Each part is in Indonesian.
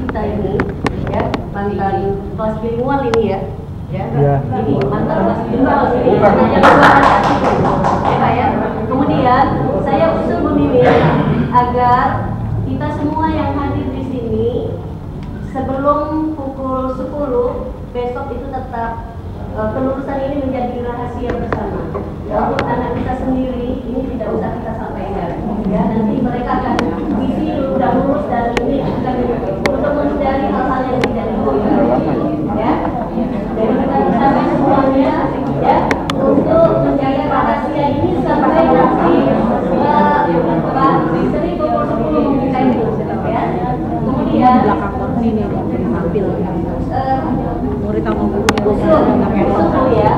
kita ini, ya, mantan kelas bilingual ini ya. Ya. Ini mantan kelas bilingual ini. Ya. Kemudian saya usul memilih agar kita semua yang hadir di sini sebelum pukul 10 besok itu tetap kelulusan ini menjadi rahasia bersama. Untuk anak kita sendiri ini tidak usah kita sampaikan. Ya, nanti mereka akan isi udah lulus dan ini akan untuk menghindari hal-hal yang tidak diinginkan. Ya, jadi kita sampai semuanya ya untuk menjaga rahasia ini sampai nanti Pak Istri pukul 10 membuka itu, ya. Kemudian tampil murid usul ya.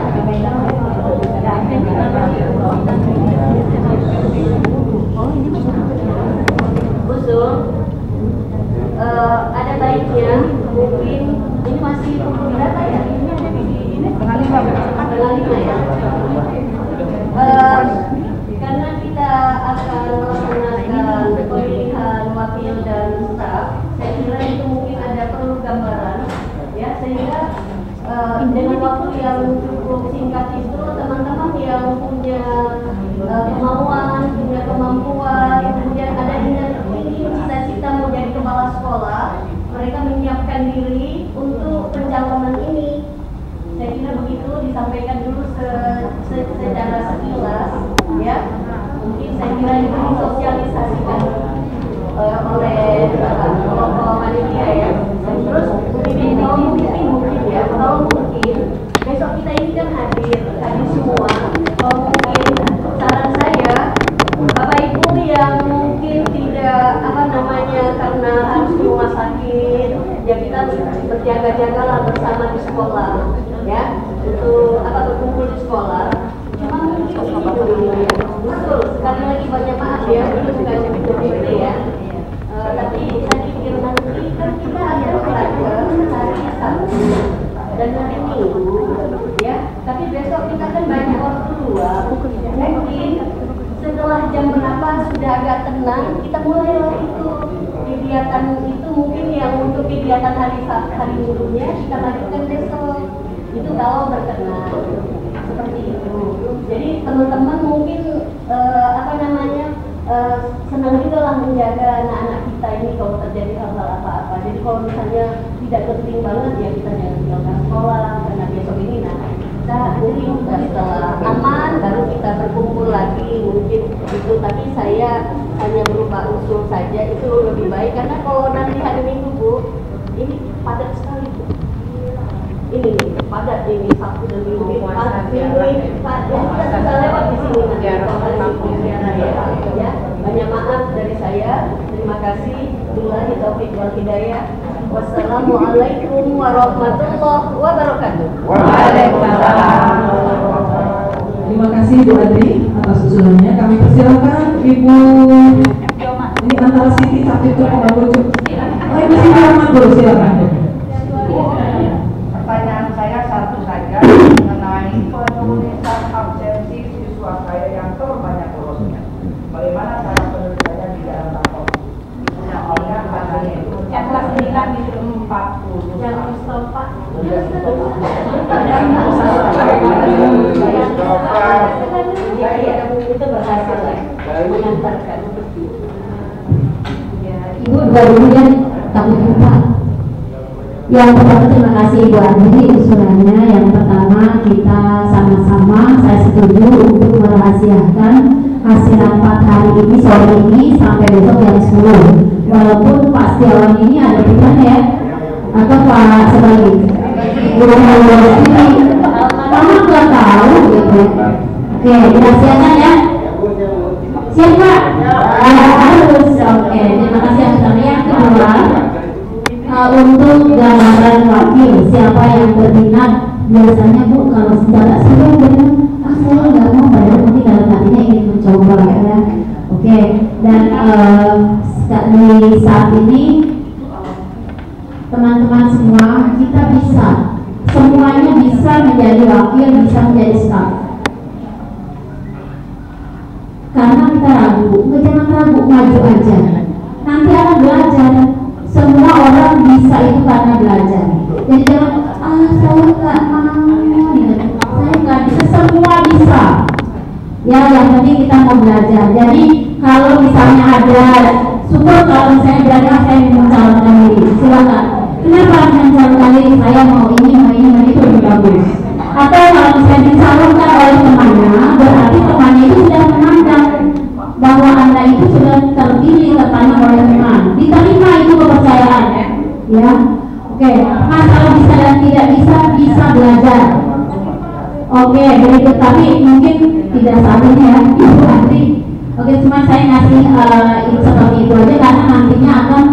Usul ada baiknya mungkin ini masih pukul berapa ya? Ini tengah 5 ya. Karena kita akan melaksanakan pemilihan wakil dan staf, saya kira itu mungkin ada perlu gambaran, ya, sehingga dengan waktu yang cukup singkat itu teman-teman yang punya kemauan, punya kemampuan, kemudian ada ingin cita-cita mau jadi kepala sekolah, mereka menyiapkan diri untuk pencalonan ini. Saya kira begitu disampaikan dulu secara sekilas, ya. Mungkin saya kira itu disosialisasikan oleh kelompok panitia ya. Terus mungkin ya, kalau mungkin besok kita ini kan hadir semua. Kalau mungkin saran saya, Bapak Ibu yang mungkin tidak karena harus di rumah sakit, ya kita berjaga-jagalah bersama di sekolah, ya, untuk berkumpul di sekolah. Cuma mungkin ini ya, betul, sekali lagi banyak maaf ya, ini bukan seperti ya. Tapi saya pikir nanti kan kita ada belajar hari Sabtu dan hari Minggu, ya. Tapi besok kita kan banyak waktu luang. Mungkin setelah jam berapa sudah agak tenang, kita mulailah itu kegiatan itu mungkin yang untuk kegiatan hari Minggunya kita lanjutkan besok. Itu kalau berkenan seperti itu. Jadi teman-teman mungkin senang juga lah menjaga anak-anak kita ini kalau terjadi hal-hal apa-apa. Jadi kalau misalnya tidak penting banget ya kita jangan tinggalkan sekolah karena besok ini kita mungkin setelah aman baru kita berkumpul lagi mungkin itu. Tapi saya hanya berupa usul saja, itu lebih baik karena kalau nanti hari Minggu Bu ini padat sekali Bu. Ini padat ini Sabtu dan Minggu padat kita bisa lewat di sini nanti ya. Banyak maaf dari saya. Terima kasih. Billahi taufiq wal hidayah. Wassalamualaikum warahmatullahi wabarakatuh. Waalaikumsalam. Terima kasih Bu Adri atas usulannya. Kami persilakan Ibu ini antara Siti Sabtu Pembangun. Ibu Siti Ahmad dulu silakan. Pertanyaan saya satu saja mengenai penulisan absensi siswa saya yang terbanyak borosnya. Bagaimana cara penulisannya di dalam rapor? Misalnya katanya itu yang kelas 9 itu 40. Yang Mustafa. Itu berhasil mengantarkan. Ibu dua dulu ya, takut lupa. Yang pertama terima kasih Ibu Adri usulannya. Yang pertama kita sama-sama saya setuju untuk merahasiakan hasil rapat hari ini sore ini sampai besok jam 10. Walaupun Pak Setiawan ini ada di mana ya? Atau Pak Sebagi? Belum tahu ini. Kamu nggak tahu gitu. Oke, dirahasiakan ya. Siap Pak? Harus. Oke, terima kasih yang pertama. Yang kedua, untuk gambaran wakil siapa yang berminat, biasanya Bu kalau secara sebelum benar saya nggak mau, padahal nanti dalam hatinya ingin mencoba ya. Oke, dan di saat ini teman-teman semua kita bisa, semuanya bisa menjadi wakil, bisa menjadi staf. Karena kita ragu, jangan ragu, maju aja. Nanti akan belajar. Semua orang bisa karena belajar. Jadi jangan saya nggak mau, saya nggak bisa, semua bisa. Ya, yang penting kita mau belajar. Jadi kalau misalnya ada syukur kalau misalnya berani saya mencalonkan diri, silakan. Kenapa mencalonkan diri? Saya mau ini itu lebih bagus. Atau kalau misalnya dicalonkan oleh temannya, berarti temannya itu sudah memandang bahwa Anda itu sudah terpilih terpilih oleh teman. Diterima itu kepercayaan, ya. Oke, masalah bisa dan tidak bisa belajar. Oke, berikut tapi mungkin tidak saatnya ya, Ibu Andri. Oke, cuma saya ngasih itu seperti itu aja karena nantinya akan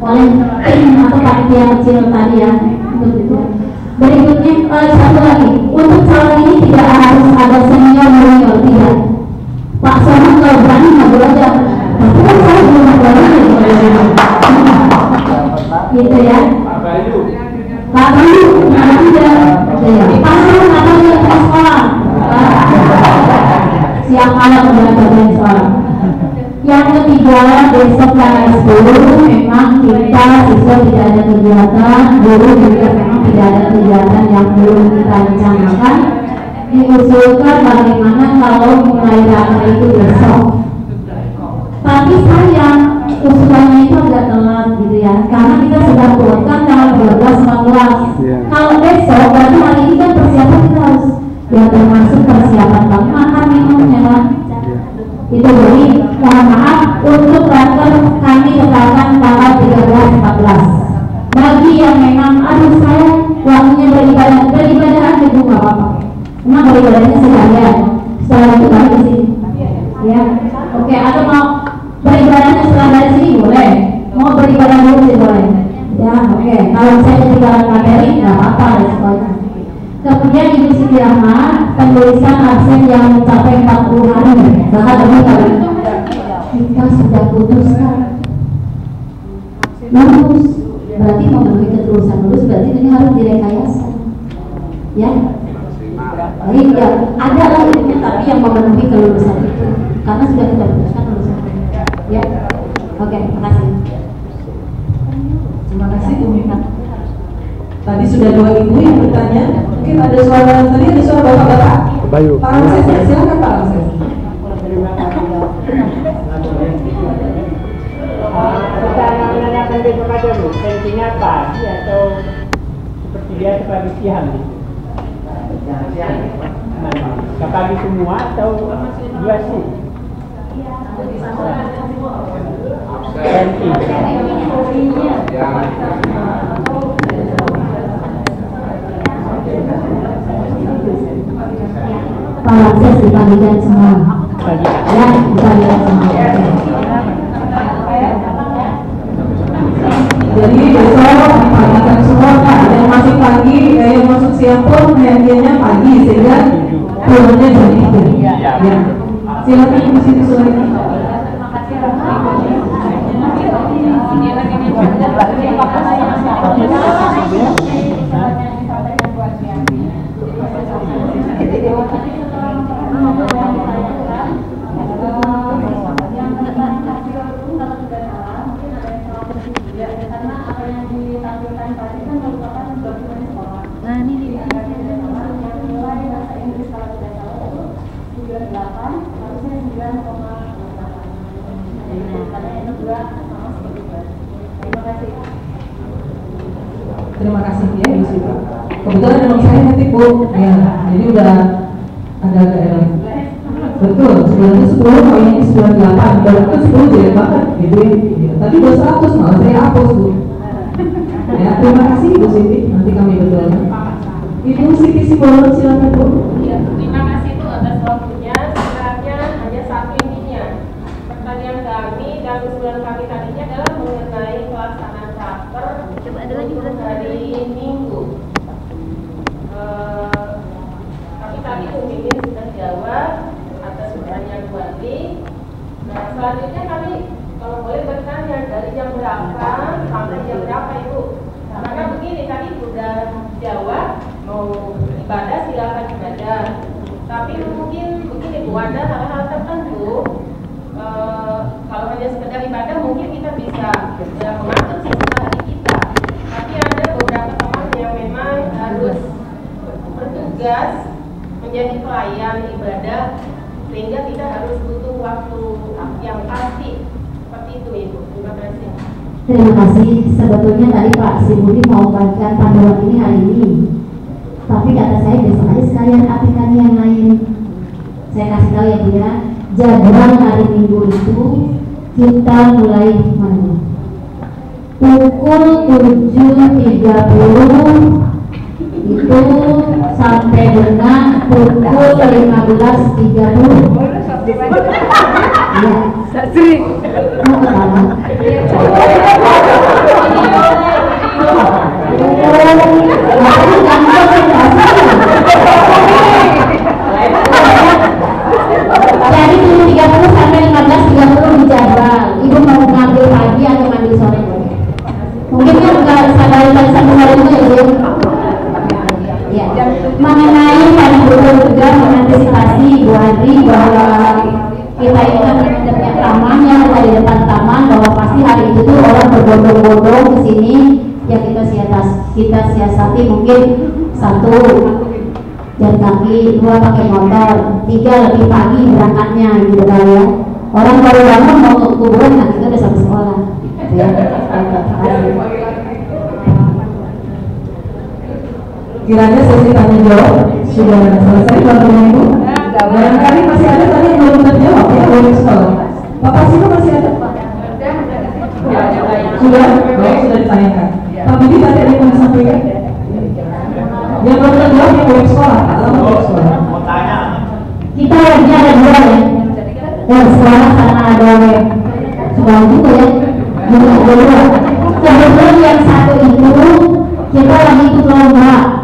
oleh tim atau panitia kecil tadi ya. Berikutnya satu lagi, untuk calon ini tidak harus ada senior junior, tidak. Pak Somad kalau berani ngobrol aja, tapi kan saya belum berani gitu ya. Pak Bayu, tidak. Pak Bayu ke sekolah. Siap malam belajar dari sekolah. Yang ketiga, besok tanggal 10 memang kita siswa tidak ada kegiatan, guru juga memang tidak ada kegiatan yang belum kita rencanakan. Diusulkan bagaimana kalau mulai raker itu besok. Tapi sayang usulannya itu agak telat gitu ya, karena kita sudah buatkan tanggal 12-14. Kalau besok berarti hari ini kan persiapan kita harus ya termasuk persiapan makan minumnya kan. Itu jadi mohon maaf untuk raker kami tetapkan tanggal 13-14. Bagi yang memang aduh saya waktunya beribadah aja Bu, nggak apa-apa. Memang beribadahnya sekalian. Setelah itu kami di sini. Ya, oke. Atau mau beribadahnya setelah dari sini boleh. Mau beribadah dulu sih boleh. Ya, oke. Kalau saya ketinggalan materi nggak apa-apa dan sebagainya. Kemudian Ibu Siti Rahmat, penulisan absen yang mencapai 40 hari, bahkan lebih kali. Kita sudah putuskan lulus, berarti memenuhi keterusan lulus, berarti ini harus direkayasa. Ya, baik ya. Ada lainnya tapi yang memenuhi kelulusan itu, karena sudah kita putuskan lulusan. Ya, oke, terima kasih. Terima kasih Bu Mika. Tadi sudah 2 ibu yang bertanya. Mungkin ada suara, tadi ada suara bapak-bapak. Bayu. Pak Ramses, ya, silakan Pak Ramses. Secara menanyakan besok aja Bu, pentingnya pagi atau seperti biasa pagi siang gitu? Ke pagi semua atau 2 shift? Pak Ramses dipanggilkan semua. Ya, dipanggilkan semua. Jadi besok dipagikan semua Kak. Yang masuk pagi, yang masuk siang pun hadiahnya pagi sehingga pulangnya jam 3. Ya. Silakan Ibu Siti Sulaini. Terima kasih ya Ibu Siti. Kebetulan memang saya nanti Bu, ya, jadi udah agak-agak enak. Betul, sebenarnya 10 kalau ini 98, baru itu 10 jelek banget gitu ya. Tadi udah 100 malah saya hapus Bu. Ya, terima kasih Ibu Siti, nanti kami betulkan. Ibu Siti Sibolon silakan Bu. Ya, terima kasih Bu atas waktunya. Sebenarnya hanya satu intinya. Pertanyaan kami dan usulan kami tadinya adalah mengenai pelaksanaan raker untuk hari Minggu. Tapi tadi Bu Mimin sudah jawab atas pertanyaan Bu Andi. Nah, selanjutnya kami kalau boleh bertanya dari jam berapa sampai jam berapa Ibu? Karena begini tadi sudah jawab mau ibadah silakan ibadah. Tapi mungkin begini Bu, ada hal-hal tertentu kalau hanya sekedar ibadah mungkin kita bisa ya mengatur sistem hari kita. Tapi ada bertugas menjadi pelayan ibadah, sehingga kita harus butuh waktu yang pasti. Seperti itu Ibu. Terima kasih. Terima kasih. Sebetulnya tadi Pak Sri Budi mau bagikan panduan ini hari ini, tapi kata saya besok aja sekalian artikan yang lain. Saya kasih tahu ya Bu ya, jadwal hari Minggu itu kita mulai mana? Pukul 7.30 itu sampai dengan pukul 15.30. Iya. Mau ketawa? Jadi 7.30 sampai 15.30 di jadwal. Ibu mau ngambil pagi atau ngambil sore? Mungkin kan nggak sabar satu hari itu ya Bu. Ya. Mengenai hari betul juga mengantisipasi Bu Adri bahwa kita ini kan punya taman yang ada di depan taman, bahwa pasti hari itu tuh orang berbondong-bondong ke sini. Ya kita siasati mungkin 1 jalan kaki, 2 pakai motor, 3 lebih pagi berangkatnya gitu kan ya. Orang baru bangun mau ke kuburan, nah kita udah sampai sekolah. Gitu ya. Kiranya sesi tanya jawab sudah selesai Bapak Ibu. Barangkali masih ada tadi yang belum terjawab ya oleh sekolah. Bapak Sino masih ada? Sudah, baik sudah ditanyakan. Pak Budi tadi ada yang mau disampaikan? Yang belum terjawab yang oleh sekolah, lama oleh sekolah. Kita webnya ada 2 ya. Web sekolah sama ada web sekolah juga ya. Juga ada 2. Kebetulan yang satu itu kita lagi ikut lomba.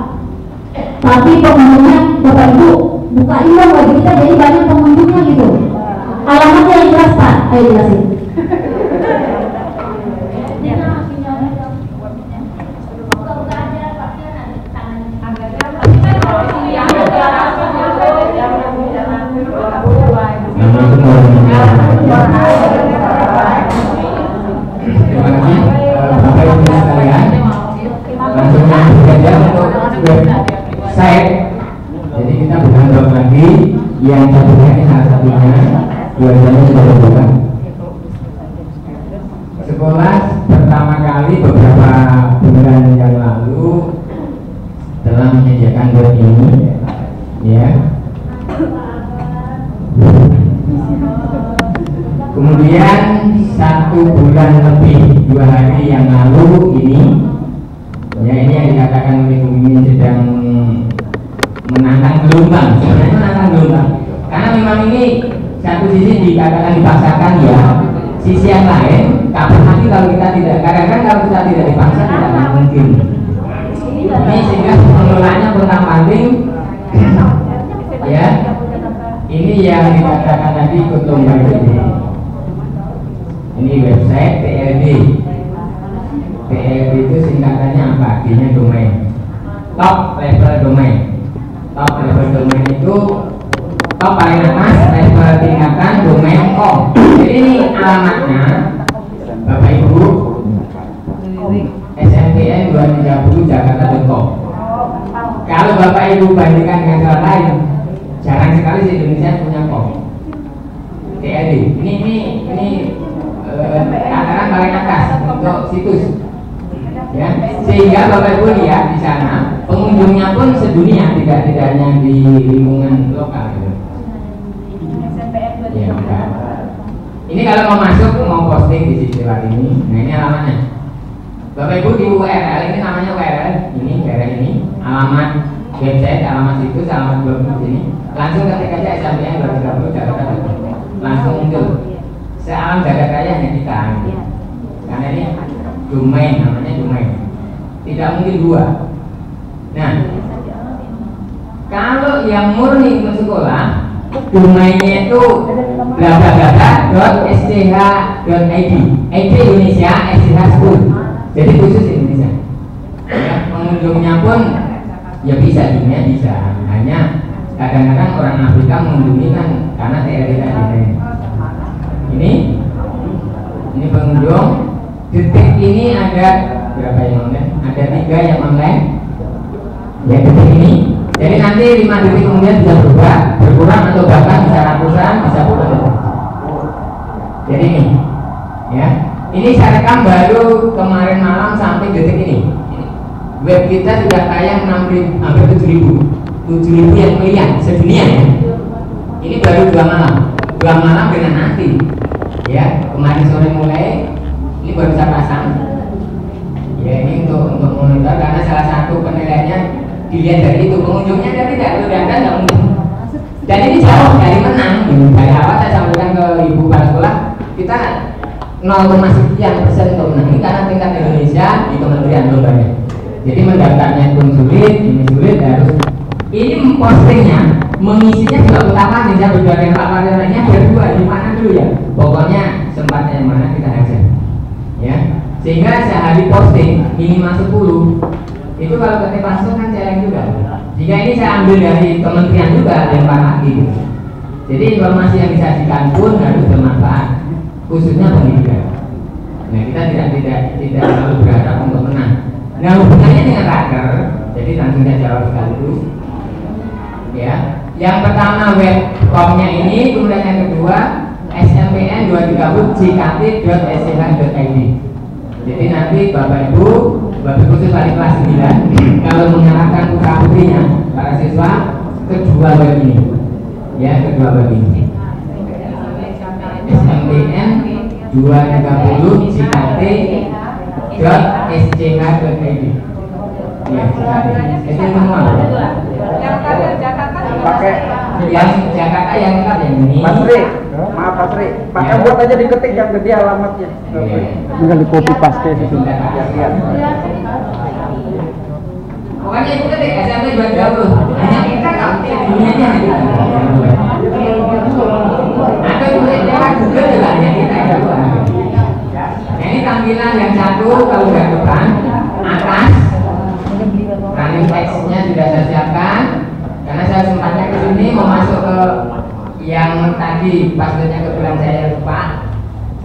Tapi pengunjungnya Bapak Ibu bukain dong bagi kita, jadi banyak pengunjungnya gitu. Alamatnya yang jelas Pak, ayo jelasin. Jadi kita bukan blog lagi, yang satunya ini salah satunya, biasanya sudah berbuka. Sekolah pertama kali beberapa bulan yang lalu telah menyediakan web ini, ya. Kemudian 1 bulan lebih 2 hari yang lalu ini, ya ini yang dikatakan oleh Bu Mimin sedang menantang gelombang. Sebenarnya menantang gelombang karena memang ini satu sisi dikatakan dipaksakan ya, sisi yang lain kapan hati kalau kita tidak, kadang-kadang kalau kita tidak dipaksa tidak akan mungkin. Ini sehingga pengelolaannya puntang-panting ya, ini yang dikatakan tadi ikut lomba ini website TLD. TLD itu singkatannya apa? Artinya domain, top level domain. Top level domain itu top paling atas, level tingkatan domain com. Jadi ini alamatnya Bapak Ibu SMPN 230 Jakarta.com. Kalau Bapak Ibu bandingkan dengan negara lain, jarang sekali di Indonesia punya com. TLD ini katakan paling atas untuk situs. Ya, sehingga Bapak Ibu lihat di sana pengunjungnya pun sedunia, tidak hanya di lingkungan lokal gitu. Ya, ini kalau mau masuk, mau posting di sisi ini, nah ini alamatnya. Bapak Ibu di URL ini namanya URL ini alamat website, alamat situs, alamat blog di sini. Langsung ketik aja SMPN 230 Jakarta, langsung muncul. Sealam jagat raya hanya kita. Karena ini domain, namanya domain, tidak mungkin 2. Nah, kalau yang murni untuk sekolah, domainnya itu blablabla.sth.id, id Indonesia, STH School, jadi khusus Indonesia. Ya, pengunjungnya pun ya bisa, dunia bisa, hanya kadang-kadang orang Afrika mengunjungi kan karena TLD tadi. Ini pengunjung. Detik ini ada berapa yang online? Ada 3 yang online. Ya detik ini Jadi nanti 5 detik kemudian bisa berubah, berkurang atau bahkan bisa ratusan, bisa puluhan detik. Jadi ini, ya, ini saya rekam baru kemarin malam sampai detik ini. Web kita sudah tayang 6.000, hampir 7.000 yang melihat sedunia ya. Ini baru 2 malam dengan nanti, ya, kemarin sore mulai, ini baru saya pasang. Ya ini untuk monitor karena salah satu penilaiannya dilihat dari itu, pengunjungnya ada tidak, ada nggak mungkin. Dan ini jauh dari menang. Dari awal saya sampaikan ke ibu kepala sekolah, kita 0,sekian% untuk menang. Ini karena tingkat Indonesia di kementerian lembaga. Jadi mendaftarnya pun sulit, ini sulit, harus ini postingnya, mengisinya juga utama nih. Saya berdua dengan Pak Mardiannya berdua di mana dulu ya. Pokoknya sempatnya yang mana kita hajar, ya. Sehingga sehari posting minimal 10. Itu kalau ketik langsung kan celeng juga. Jika ini saya ambil dari kementerian juga lempar lagi gitu. Jadi informasi yang disajikan pun harus bermanfaat, khususnya pendidikan. Nah kita tidak selalu berharap untuk menang. Nah hubungannya dengan raker, jadi langsung saya jawab sekaligus. Ya, yang pertama webcomnya ini, kemudian yang kedua SMPN 230jkt.sch.id. Jadi nanti Bapak Ibu khusus wali kelas 9 kalau mengarahkan putra putrinya para siswa kedua web ini, ya kedua web ini. SMPN 230jkt.sch.id. Ya, itu semua. Yang kader Jakarta Pakai Yang Jakarta yang lengkap yang ini. Mas Tri, maaf Mas Tri, pakai buat aja diketik yang gede alamatnya. Tinggal di copy paste di sini. Pokoknya itu ketik SMP 230. Hanya kita kalau dunianya hanya kita. Atau tulis lewat Google juga hanya kita ya. Nah, ini tampilan yang satu kalau nggak depan atas. Running text-nya sudah saya siapkan. Karena saya sempatnya ke sini mau masuk ke yang tadi passwordnya kebetulan saya lupa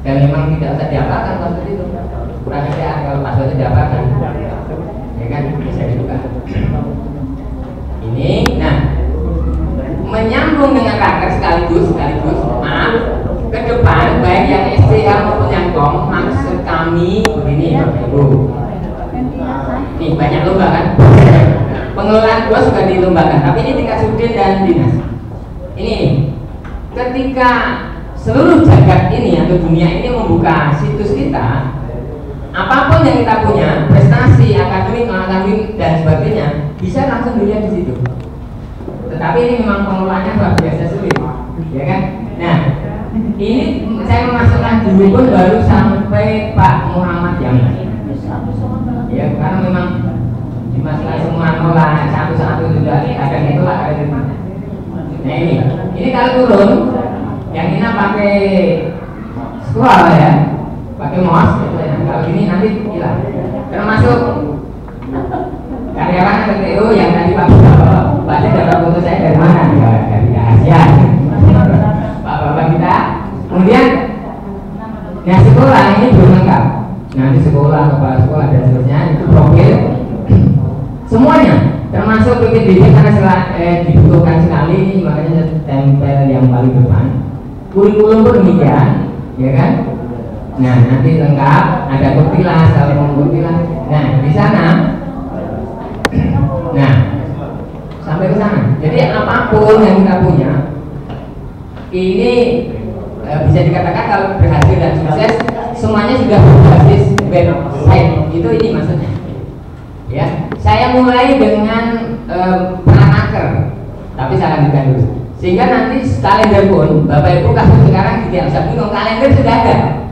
dan memang tidak usah dihafalkan password itu, kurang ajar kalau passwordnya dihafalkan, ya kan bisa juga. Ini, nah menyambung dengan raker sekaligus maaf ke depan baik yang SCH maupun yang KOM, maksud kami begini Bapak Ibu. Nih banyak lomba kan? Pengelolaan dua sudah dilombakan, tapi ini tingkat sudin dan dinas. Ini ketika seluruh jagat ini atau dunia ini membuka situs kita, apapun yang kita punya, prestasi, akademik dan sebagainya, bisa langsung dilihat di situ. Tetapi ini memang pengelolaannya luar biasa sulit, ya kan? Nah, ini saya memasukkan dulu pun baru sampai Pak Muhammad Yamin. Ya, karena memang dimasukkan semua nolah satu-satu sudah ada itulah ada itu. Nah ini kalau turun, yang ini pakai scroll ya, pakai mouse gitu ya. Kalau ini nanti hilang. Termasuk karyawan PTU yang tadi Pak pasti dapat foto saya dari mana? Dari Asia. Bapak kita. Kemudian, nah sekolah ini belum lengkap. Nanti sekolah, kepala sekolah dan seterusnya itu profil semuanya, termasuk PPDB karena dibutuhkan sekali, makanya tempel yang paling depan. Kurikulum pun demikian, ya kan? Nah nanti lengkap, ada kurtilas kalau mau kurtilas. Nah di sana, nah sampai ke sana. Jadi apapun yang kita punya, ini bisa dikatakan kalau berhasil dan sukses, semuanya sudah berbasis website. Itu ini maksudnya. Ya, saya mulai dengan pranaker, tapi saya lanjutkan dulu. Sehingga nanti kalender pun, Bapak Ibu kasus sekarang tidak usah bingung, kalender sudah ada.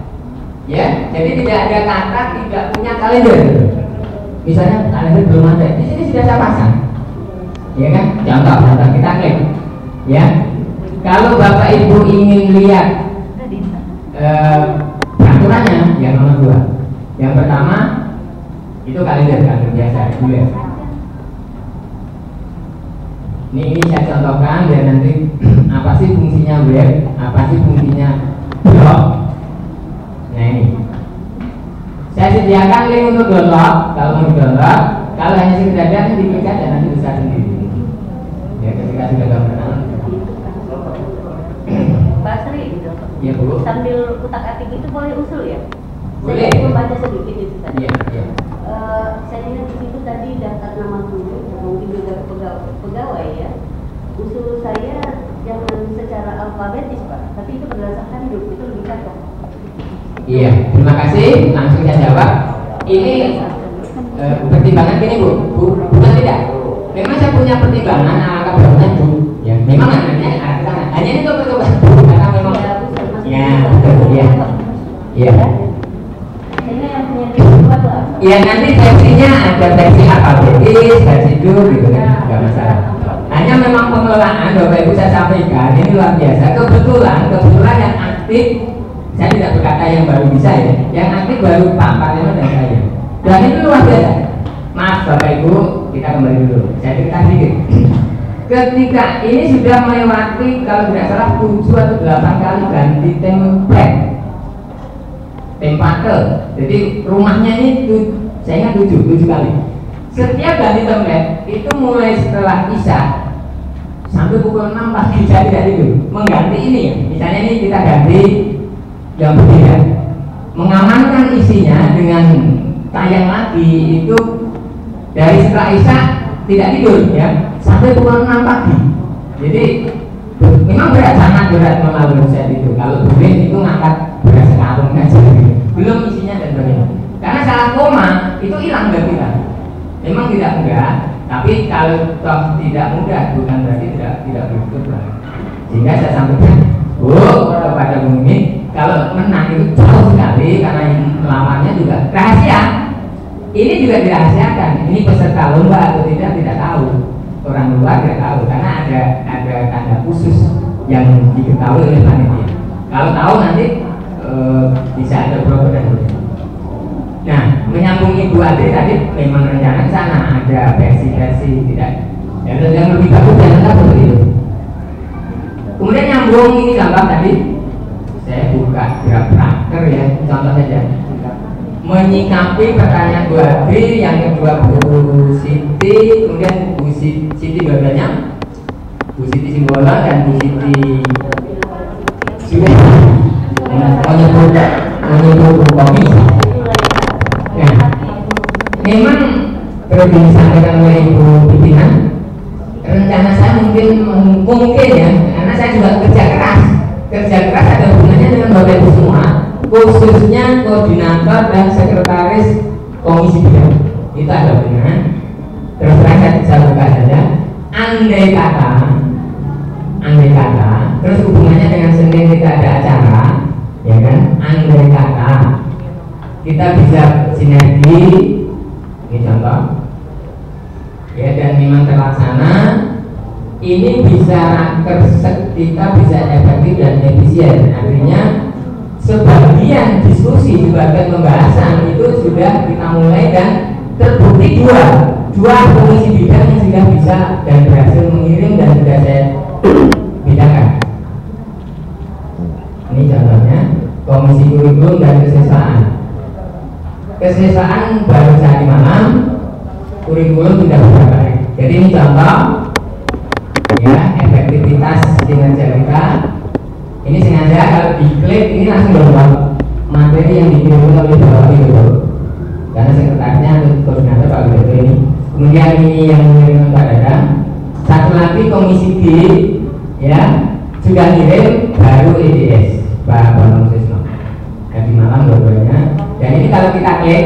Ya, jadi tidak ada kata tidak punya kalender. Misalnya kalender belum ada, di sini sudah saya pasang. Ya kan? Contoh kita klik. Ya, kalau Bapak Ibu ingin lihat peraturannya, yang nomor 2. Yang pertama itu kalender biasa reguler. Ini saya contohkan dan nanti apa sih fungsinya web, apa sih fungsinya blog. Nah ini saya sediakan link untuk download. Kalau mau download, kalau hanya sekedar diklik dan nanti bisa sendiri. kita sudah gambarkan. Pak Sri gitu. Iya Bu. Sambil utak-atik itu boleh usul ya? Boleh. Saya membaca sedikit itu tadi. Iya, iya. Saya lihat di situ tadi daftar nama guru, mungkin juga pegawai ya. Usul saya jangan secara alfabetis Pak, tapi itu berdasarkan hidup, itu lebih cocok. Iya, terima kasih. Langsung saya jawab. Ini pertimbangan gini bukan tidak. Memang saya punya pertimbangan angka berapa Bu. Ya, memang nantinya arah ke sana. Hanya ini coba karena memang. Ya, betul ya. Iya. Ini yang punya dua tuh. Iya nanti versinya ada versi alfabetis, versi itu gitu kan, nggak masalah. Hanya memang pengelolaan Bapak Ibu saya sampaikan ini luar biasa. Kebetulan yang aktif, saya tidak berkata yang baru bisa ya, yang aktif baru Pak Parlemen dan saya. Dan itu luar biasa. Maaf Bapak Ibu, kita kembali dulu. Saya cerita sedikit. Ketika ini sudah melewati kalau tidak salah 7 atau 8 kali ganti template. Tempate, jadi rumahnya ini saya ingat 7 kali. Setiap ganti template itu mulai setelah isya sampai pukul 6 pagi saya tidak tidur mengganti ini ya. Misalnya ini kita ganti jam berbeda, mengamankan isinya dengan tayang lagi itu dari setelah isya tidak tidur ya sampai pukul 6 pagi. Jadi memang berat, sangat berat melalui set itu. Kalau boleh itu ngangkat beras sekarung aja gitu. Belum isinya dan sebagainya. Karena saat koma itu hilang dari kita. Memang tidak mudah, tapi kalau toh tidak mudah bukan berarti tidak bersyukur. Sehingga saya sampaikan, Bu, kepada Bu Mimin, kalau menang itu jauh sekali karena yang melawannya juga rahasia. Ini juga dirahasiakan. Ini peserta lomba atau tidak tahu. Orang luar tidak tahu karena ada tanda khusus yang diketahui oleh panitia. Kalau tahu nanti bisa ada program dan sebagainya. Nah, menyambung Ibu Adri tadi memang rencana sana ada versi-versi tidak. Yang lebih bagus jangan seperti itu. Kemudian nyambung ini gambar tadi. Saya buka graf praker ya, contoh saja. Menyikapi pertanyaan Bu Adri, yang kedua Bu Siti, kemudian Bu Siti dua-duanya, Bu Siti Simbola dan Bu Siti menyebut komisi. Nah, memang perlu disampaikan oleh Ibu pimpinan. Rencana saya mungkin ya, karena saya juga kerja keras ada hubungannya dengan Bapak Ibu semua, khususnya koordinator dan sekretaris komisi bidang. Itu ada hubungan. Terus terang saya buka saja. Andai kata, terus hubungannya dengan Senin kita ada acara, ya kan? Andai kata kita bisa sinergi, ini contoh, ya dan memang terlaksana, ini bisa kita bisa efektif dan efisien. Artinya sebagian diskusi, sebagian pembahasan itu sudah kita mulai dan terbukti dua komisi bidang yang sudah bisa dan berhasil mengirim dan sudah saya bedakan. Ini contohnya komisi kurikulum dan kesiswaan baru tadi malam, kurikulum sudah beberapa hari. Jadi ini contoh ya efektivitas kinerja kita. Ini sengaja kalau diklik ini langsung dapat materi yang dikirimkan oleh Bapak Widodo karena sekretarisnya koordinator Pak Widodo ini. Kemudian ini yang mengirimkan Pak Dadang. Satu lagi komisi D ya sudah kirim baru EDS Pak Bambang Susno tadi malam dua-duanya. Dan ini kalau kita klik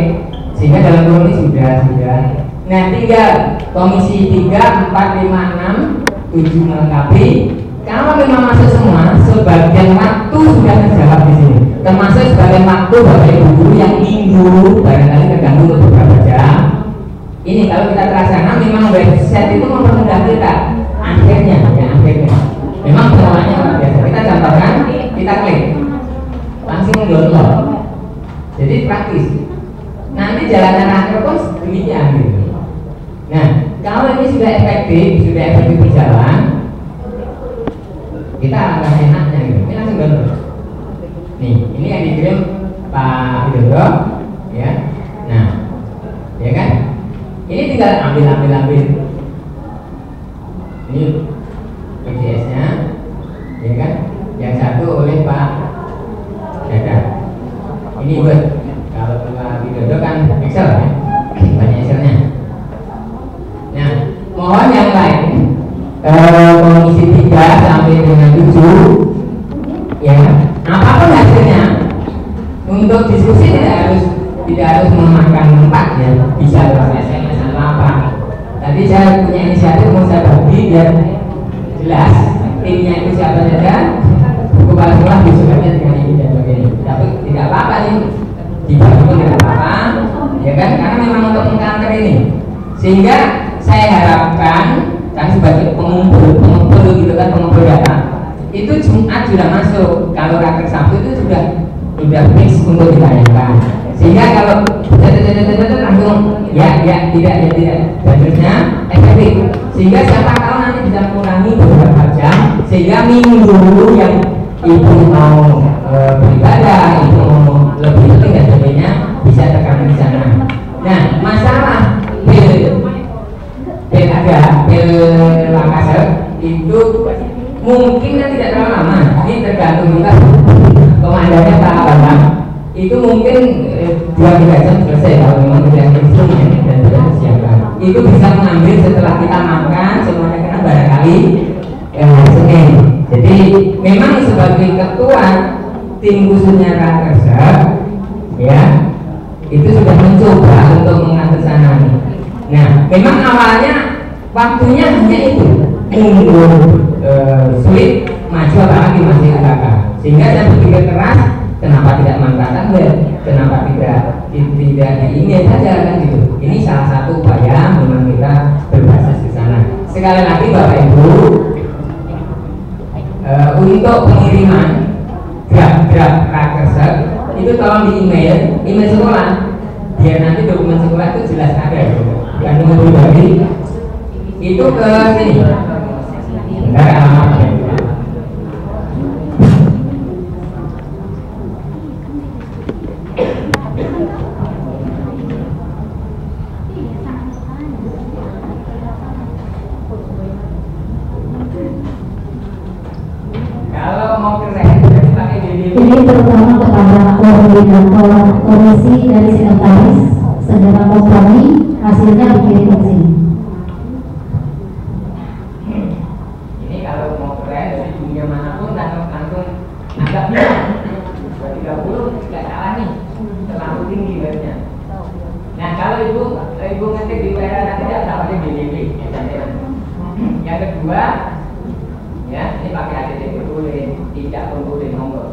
sehingga dalam kurung ini sudah. Nah tinggal komisi 3, 4, 5, 6, 7 melengkapi. Kalau memang masuk semua, sebagian waktu sudah terjawab di sini. Termasuk sebagian waktu Bapak Ibu guru yang minggu barangkali terganggu untuk beberapa jam. Ini kalau kita terlaksana memang website itu mempermudah kita. Akhirnya. Memang pengelolaannya luar biasa. Kita contohkan, kita klik, langsung download. Jadi praktis. Nanti jalanan akhir pun demikian gitu. Nah, kalau ini sudah efektif berjalan, kita akan enaknya gitu. Ini langsung download. Nih, ini yang dikirim Pak Widodo, ya. Nah, ya kan? Ini tinggal ambil. Ini saya punya inisiatif mau saya bagi biar jelas timnya itu siapa saja, kepala sekolah disusunnya dengan ini dan sebagainya. Tapi tidak apa-apa sih, dibagi pun tidak apa-apa, ya kan? Karena memang untuk mengkantor ini, sehingga saya harapkan kan sebagai pengumpul gitu kan, pengumpul data itu Jumat sudah masuk, kalau raker Sabtu itu sudah fix untuk ditayangkan, sehingga kalau langsung ya tidak dan terusnya efektif, sehingga siapa tahu nanti bisa mengurangi beberapa jam, sehingga minggu yang ibu mau beribadah, ibu mau lebih penting dan sebagainya bisa tekan di sana. Nah, masalah bil Lakasar itu mungkin tidak terlalu lama, ini tergantung juga komandannya Pak Bambang. Itu mungkin 2-3 jam selesai kalau memang tidak instrumen dan tidak disiapkan. Itu bisa mengambil setelah kita makan semuanya, karena barangkali Senin. Jadi memang sebagai ketua tim khususnya Rakersa, ya itu sudah mencoba untuk mengatur sana. Nah, memang awalnya waktunya hanya itu, mundur sulit, maju apalagi masih kakak. Sehingga saya berpikir keras, kenapa tidak manfaatkan bel, kenapa tidak diingin saja kan gitu. Ini salah satu upaya memang kita berbasis di sana. Sekali lagi Bapak Ibu, untuk pengiriman draft Rakersa itu tolong di email sekolah, biar nanti dokumen sekolah itu jelas ada, bukan cuma pribadi. Itu ke sini. Bentar alamatnya. Ini terutama kepada koordinator komisi dari sekretaris saudara kompromi, hasilnya dikirim ke sini. Ini kalau mau keren dari dunia manapun langsung agak bilang 230 tidak salah nih, terlalu tinggi bedanya. Nah kalau ibu ngetik di WA nanti tidak dapat BDB. Yang kedua, ya ini pakai ADTP boleh, tidak pun boleh nomor.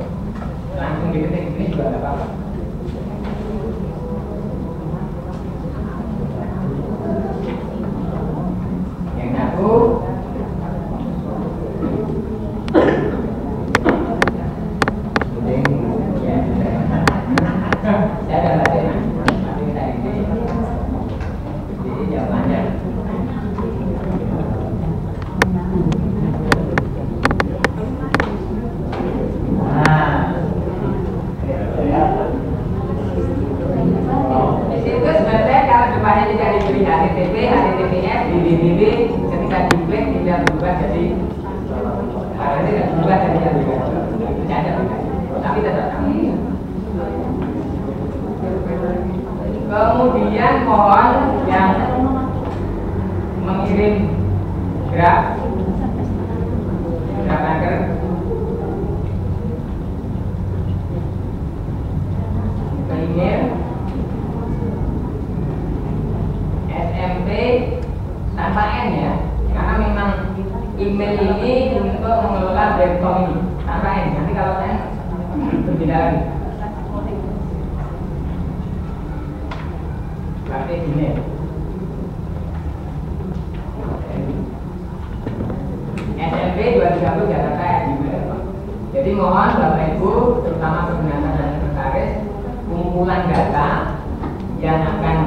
Langsung diketik ini juga tidak apa-apa. Yang satu saya akan baca nanti saya ini jawabannya. Itu sebenarnya kalau depannya tidak diberi HTTP, HTTPS, DDDB, ketika diklik tidak berubah jadi karena tidak berubah jadi tidak ada tapi tetap kami. Kemudian mohon yang mengirim draft Raker ke email SMP tanpa N ya, karena memang email ini untuk mengelola platform ini tanpa N. Nanti kalau N berbeda lagi. Pakai Gmail. SMP 230 Jakarta @gmail. Jadi mohon Bapak Ibu, terutama koordinator dan sekretaris, kumpulan data yang akan